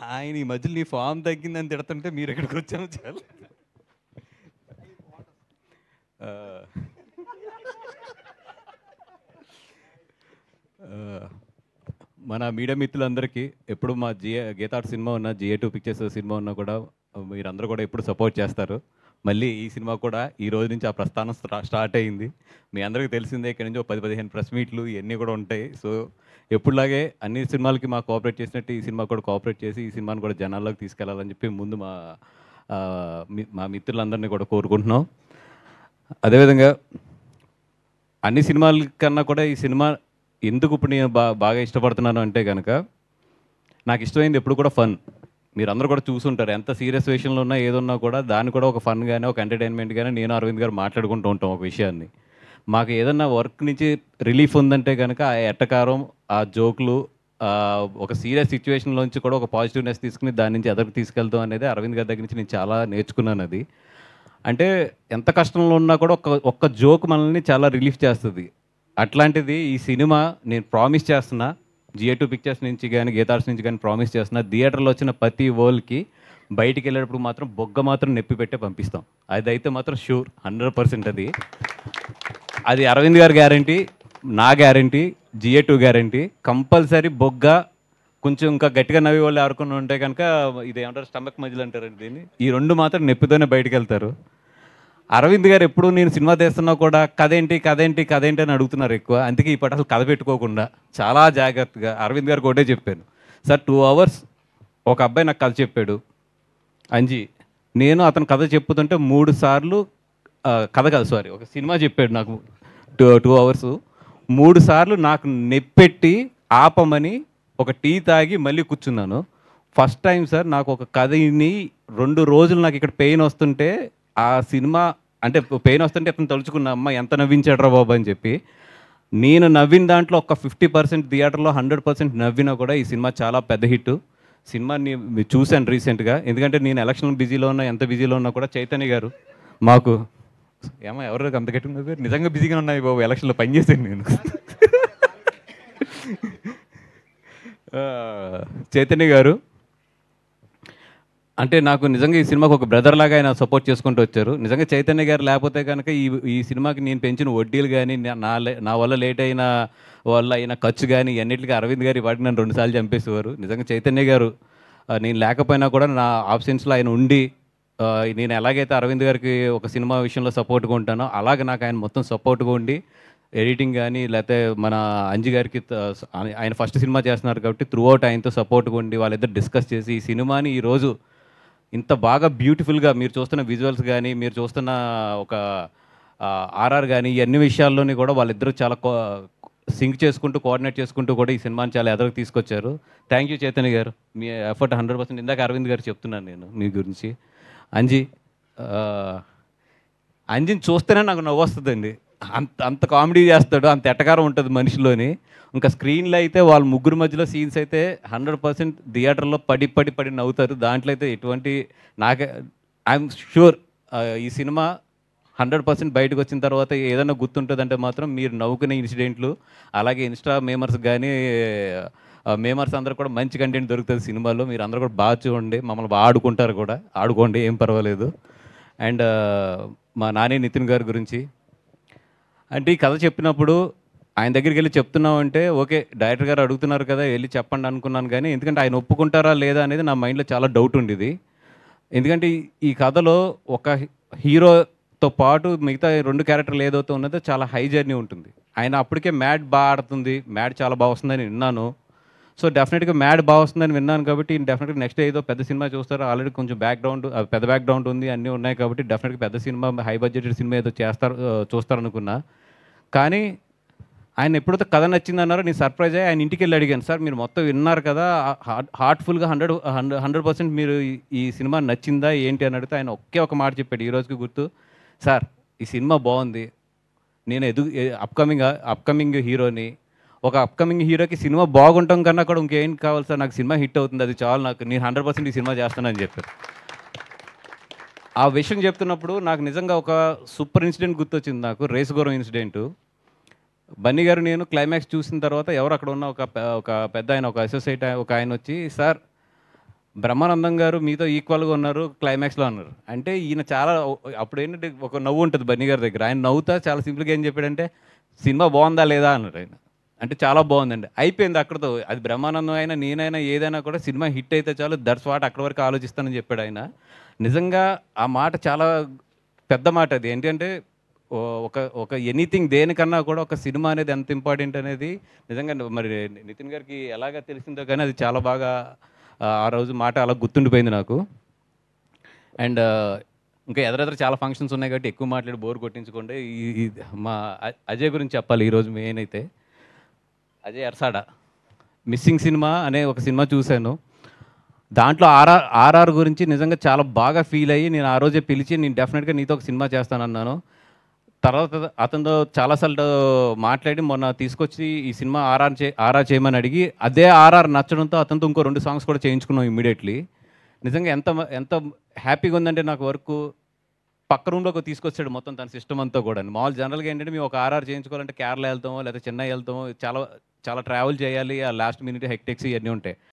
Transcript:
ఆయన ఈ మధ్యలో నీ ఫామ్ తగ్గిందని తిడుతుంటే మీరు ఇక్కడికి వచ్చాము చాలా. మన మీడియా మిత్రులందరికీ ఎప్పుడు మా గీతార్ట్ సినిమా ఉన్నా, GA2 పిక్చర్స్ సినిమా ఉన్నా కూడా మీరందరూ కూడా ఎప్పుడు సపోర్ట్ చేస్తారు. మళ్ళీ ఈ సినిమా కూడా ఈ రోజు నుంచి ఆ ప్రస్థానం స్టార్ట్ అయింది. మీ అందరికీ తెలిసిందే, ఇక్కడ నుంచి 10-15 ప్రెస్ మీట్లు ఇవన్నీ కూడా ఉంటాయి. సో ఎప్పుడులాగే అన్ని సినిమాలకి మాకు కోఆపరేట్ చేసినట్టు ఈ సినిమా కూడా కోఆపరేట్ చేసి ఈ సినిమాని కూడా జనాల్లోకి తీసుకెళ్లాలని చెప్పి ముందు మా మిత్రులందరినీ కూడా కోరుకుంటున్నాం. అదేవిధంగా అన్ని సినిమాల కన్నా కూడా ఈ సినిమా ఎందుకు ఇప్పుడు నేను బాగా ఇష్టపడుతున్నాను అంటే కనుక, నాకు ఇష్టమైంది ఎప్పుడు కూడా ఫన్. మీరందరూ కూడా చూసుంటారు, ఎంత సీరియస్ విషయంలో ఉన్నా ఏదున్నా కూడా దాన్ని కూడా ఒక ఫన్ కానీ ఒక ఎంటర్టైన్మెంట్ కానీ నేను అరవింద్ గారు మాట్లాడుకుంటూ ఉంటాం ఒక విషయాన్ని. మాకు ఏదన్నా వర్క్ నుంచి రిలీఫ్ ఉందంటే కనుక ఆ ఎట్టకారం, ఆ జోకులు, ఒక సీరియస్ సిచ్యువేషన్లోంచి కూడా ఒక పాజిటివ్నెస్ తీసుకుని దాని నుంచి ఎదరికి తీసుకెళ్తాం అనేది అరవింద్ గారి దగ్గర నుంచి నేను చాలా నేర్చుకున్నాను. అది అంటే ఎంత కష్టంలో ఉన్నా కూడా ఒక్క జోక్ మనల్ని చాలా రిలీఫ్ చేస్తుంది. అట్లాంటిది ఈ సినిమా నేను ప్రామిస్ చేస్తున్నా, GA2 పిక్చర్స్ నుంచి కానీ గీతార్ట్స్ నుంచి కానీ ప్రామిస్ చేస్తున్నా, థియేటర్లో వచ్చిన ప్రతి ఓల్కి బయటికి వెళ్ళేటప్పుడు మాత్రం బొగ్గ మాత్రం నొప్పి పెట్టే పంపిస్తాం. అదైతే మాత్రం షూర్, 100% అది అరవింద్ గారి గ్యారంటీ, నా గ్యారంటీ, GA2 గ్యారంటీ. కంపల్సరీ బొగ్గ కొంచెం ఇంకా గట్టిగా నవ్వి వాళ్ళు ఆడుకుని ఉంటే కనుక ఇదేమంటారు, స్టమక్ మజిల్ అంటారండి దీన్ని, ఈ రెండు మాత్రం నొప్పితోనే బయటకు వెళ్తారు. అరవింద్ గారు ఎప్పుడు నేను సినిమా తీస్తున్నా కూడా కథేంటి అని అడుగుతున్నారు ఎక్కువ. అందుకే ఈ పట్ల అసలు కథ పెట్టుకోకుండా చాలా జాగ్రత్తగా అరవింద్ గారికి ఒకటే చెప్పాను, సార్ 2 hours ఒక అబ్బాయి నాకు కథ చెప్పాడు అంజీ, నేను అతను కథ చెప్పుతుంటే 3 సార్లు కథ కాదు సారీ ఒక సినిమా చెప్పాడు నాకు 2 hours 3 సార్లు నాకు నెప్పెట్టి ఆపమని ఒక టీ తాగి మళ్ళీ కూర్చున్నాను. ఫస్ట్ టైం సార్ నాకు ఒక కథని 2 రోజులు నాకు ఇక్కడ పెయిన్ వస్తుంటే ఆ సినిమా అంటే పెయిన్ వస్తుంటే అతను తలుచుకున్నా, అమ్మ ఎంత నవ్వించాడ్రా బాబు అని చెప్పి. నేను నవ్విన దాంట్లో ఒక 50% థియేటర్లో 100% నవ్వినా కూడా ఈ సినిమా చాలా పెద్ద హిట్. సినిమాని చూశాను రీసెంట్గా, ఎందుకంటే నేను ఎలక్షన్ బిజీలో ఉన్నా, ఎంత బిజీలో ఉన్నా కూడా చైతన్య గారు మాకు ఏమో ఎవరు అంత గట్టిగా నిజంగా బిజీగా ఉన్నాయి బాబు, ఎలక్షన్లో పనిచేసాను నేను. చైతన్య గారు అంటే నాకు నిజంగా ఈ సినిమాకి ఒక బ్రదర్ లాగా ఆయన సపోర్ట్ చేసుకుంటూ వచ్చారు. నిజంగా చైతన్య గారు లేకపోతే కనుక ఈ సినిమాకి నేను పెంచిన వడ్డీలు కానీ, నా వల్ల లేట్ అయిన ఖర్చు కానీ అన్నిటికీ అరవింద్ గారు వాటికి నన్ను 2 సార్లు చంపేసేవారు. నిజంగా చైతన్య గారు నేను లేకపోయినా కూడా నా ఆబ్సెన్స్లో ఆయన ఉండి, నేను ఎలాగైతే అరవింద్ గారికి ఒక సినిమా విషయంలో సపోర్ట్గా ఉంటానో అలాగే నాకు ఆయన మొత్తం సపోర్ట్గా ఉండి, ఎడిటింగ్ కానీ లేకపోతే మన అంజి గారికి ఆయన ఫస్ట్ సినిమా చేస్తున్నారు కాబట్టి త్రూ అవుట్ ఆయనతో సపోర్ట్గా ఉండి వాళ్ళిద్దరు డిస్కస్ చేసి ఈ సినిమాని ఈరోజు ఇంత బాగా బ్యూటిఫుల్గా మీరు చూస్తున్న విజువల్స్ కానీ, మీరు చూస్తున్న ఒక RR కానీ, ఈ అన్ని విషయాల్లోని కూడా వాళ్ళిద్దరూ చాలా సింక్ చేసుకుంటూ కోఆర్డినేట్ చేసుకుంటూ కూడా ఈ సినిమాని చాలా ఎదరికి తీసుకొచ్చారు. థ్యాంక్ యూ చైతన్య గారు, మీ ఎఫర్ట్ 100%. ఇందాక అరవింద్ గారు చెప్తున్నాను నేను మీ గురించి. అంజిని చూస్తేనే నాకు నవ్వు వస్తుందండి. అంత కామెడీ చేస్తాడు, అంత ఎటకారం ఉంటుంది మనిషిలోని. ఇంకా స్క్రీన్లో అయితే వాళ్ళ ముగ్గురు మధ్యలో సీన్స్ అయితే 100% థియేటర్లో పడి నవ్వుతారు. దాంట్లో అయితే ఎటువంటి ఐఎమ్ షూర్ ఈ సినిమా 100% బయటకు వచ్చిన తర్వాత ఏదైనా గుర్తుంటుందంటే మాత్రం మీరు నవ్వుకునే ఇన్సిడెంట్లు, అలాగే ఇన్స్టా మేమర్స్ కానీ మేమర్స్ అందరూ కూడా మంచి కంటెంట్ దొరుకుతుంది సినిమాలో. మీరు అందరూ కూడా బాగా చూడండి, మమ్మల్ని బాగా ఆడుకుంటారు కూడా, ఆడుకోండి ఏం పర్వాలేదు. అండ్ మా నాని నితిన్ గారి గురించి అంటే ఈ కథ చెప్పినప్పుడు ఆయన దగ్గరికి వెళ్ళి చెప్తున్నామంటే ఓకే డైరెక్టర్ గారు అడుగుతున్నారు కదా వెళ్ళి చెప్పండి అనుకున్నాను, కానీ ఎందుకంటే ఆయన ఒప్పుకుంటారా లేదా అనేది నా మైండ్లో చాలా డౌట్ ఉండేది. ఎందుకంటే ఈ కథలో ఒక హీరోతో పాటు మిగతా 2 క్యారెక్టర్లు ఏదైతే ఉన్నదో చాలా హై జర్నీ ఉంటుంది. ఆయన అప్పటికే మ్యాడ్ బాగా ఆడుతుంది, మ్యాడ్ చాలా బాగా వస్తుందని విన్నాను. సో డెఫినెట్గా మ్యాడ్ బాగా వస్తుందని విన్నాను కాబట్టి డెఫినెట్గా నెక్స్ట్ ఏదో పెద్ద సినిమా చూస్తారు. ఆల్రెడీ కొంచెం పెద్ద బ్యాక్గ్రౌండ్ ఉంది, అన్నీ ఉన్నాయి కాబట్టి డెఫినెట్గా పెద్ద సినిమా, హై బడ్జెటెడ్ సినిమా ఏదో చూస్తారనుకున్నా. కానీ ఆయన ఎప్పుడైతే కథ నచ్చింది అన్నారో నేను సర్ప్రైజ్ అయ్యి ఆయన ఇంటికి వెళ్ళి అడిగాను, సార్ మీరు మొత్తం విన్నారు కదా, హార్ట్ఫుల్గా 100% మీరు ఈ సినిమా నచ్చిందా ఏంటి అని అడిగితే ఆయన ఒకే ఒక మాట చెప్పాడు, ఈ రోజుకి గుర్తు, సార్ ఈ సినిమా బాగుంది, నేను అప్కమింగ్ హీరోని, ఒక అప్కమింగ్ హీరోకి సినిమా బాగుంటాం కన్నా కూడా ఇంకేం కావాలి సార్, నాకు సినిమా హిట్ అవుతుంది, అది చాలు, నాకు నేను 100% ఈ సినిమా చేస్తానని చెప్పారు. ఆ విషయం చెప్తున్నప్పుడు నాకు నిజంగా ఒక సూపర్ ఇన్సిడెంట్ గుర్తొచ్చింది. నాకు రేసుగుర్రం ఇన్సిడెంటు. బన్నీ గారు నేను క్లైమాక్స్ చూసిన తర్వాత ఎవరు అక్కడ ఉన్న ఒక పెద్ద ఆయన, ఒక అసోసియేట్ ఒక ఆయన వచ్చి, సార్ బ్రహ్మానందం గారు మీతో ఈక్వల్గా ఉన్నారు క్లైమాక్స్లో అన్నారు. అంటే ఈయన చాలా అప్పుడు ఏంటంటే ఒక నవ్వు ఉంటుంది బన్నీ గారి దగ్గర. ఆయన నవ్వుతా చాలా సింపుల్గా ఏం చెప్పాడంటే సినిమా బాగుందా లేదా అన్నారు ఆయన. అంటే చాలా బాగుందండి, అయిపోయింది అక్కడితో. అది బ్రహ్మానందం అయినా నేనైనా ఏదైనా కూడా సినిమా హిట్ అయితే చాలు, దట్స్ వాట్, అక్కడి వరకు ఆలోచిస్తానని చెప్పాడు ఆయన. నిజంగా ఆ మాట చాలా పెద్ద మాట. అది ఏంటంటే ఒక ఒక ఎనీథింగ్ దేనికన్నా కూడా ఒక సినిమా అనేది ఎంత ఇంపార్టెంట్ అనేది నిజంగా మరి నితిన్ గారికి ఎలాగ తెలిసిందో కానీ అది చాలా బాగా ఆ రోజు మాట అలా గుర్తుండిపోయింది నాకు. అండ్ ఇంకా ఎదురెదురు చాలా ఫంక్షన్స్ ఉన్నాయి కాబట్టి ఎక్కువ మాట్లాడి బోర్ కొట్టించుకోండి. మా అజయ్ గురించి చెప్పాలి ఈరోజు మెయిన్ అయితే. అజయ్ అర్సాడ మిస్సింగ్ సినిమా అనే ఒక సినిమా చూశాను. దాంట్లో ఆర్ఆర్ గురించి నిజంగా చాలా బాగా ఫీల్ అయ్యి నేను ఆ రోజే పిలిచి నేను డెఫినెట్గా నీతో ఒక సినిమా చేస్తానన్నాను. తర్వాత అతనితో చాలాసార్లు మాట్లాడి మొన్న తీసుకొచ్చి ఈ సినిమా ఆర్ఆర్ చేయమని అడిగి అదే ఆర్ఆర్ నచ్చడంతో అతనితో ఇంకో 2 సాంగ్స్ కూడా చేయించుకున్నాం ఇమ్మీడియట్లీ. నిజంగా ఎంత ఎంత హ్యాపీగా ఉందంటే నాకు వర్క్ పక్క రూమ్లోకి తీసుకొచ్చాడు మొత్తం తన సిస్టమ్ అంతా కూడా. మామూలు జనరల్గా ఏంటంటే మేము ఒక ఆర్ఆర్ చేయించుకోవాలంటే కేరళ వెళ్తామో లేదా చెన్నై వెళ్తామో చాలా చాలా ట్రావెల్ చేయాలి, ఆ లాస్ట్ మినిట్ హెక్టెక్స్ ఇవన్నీ ఉంటాయి.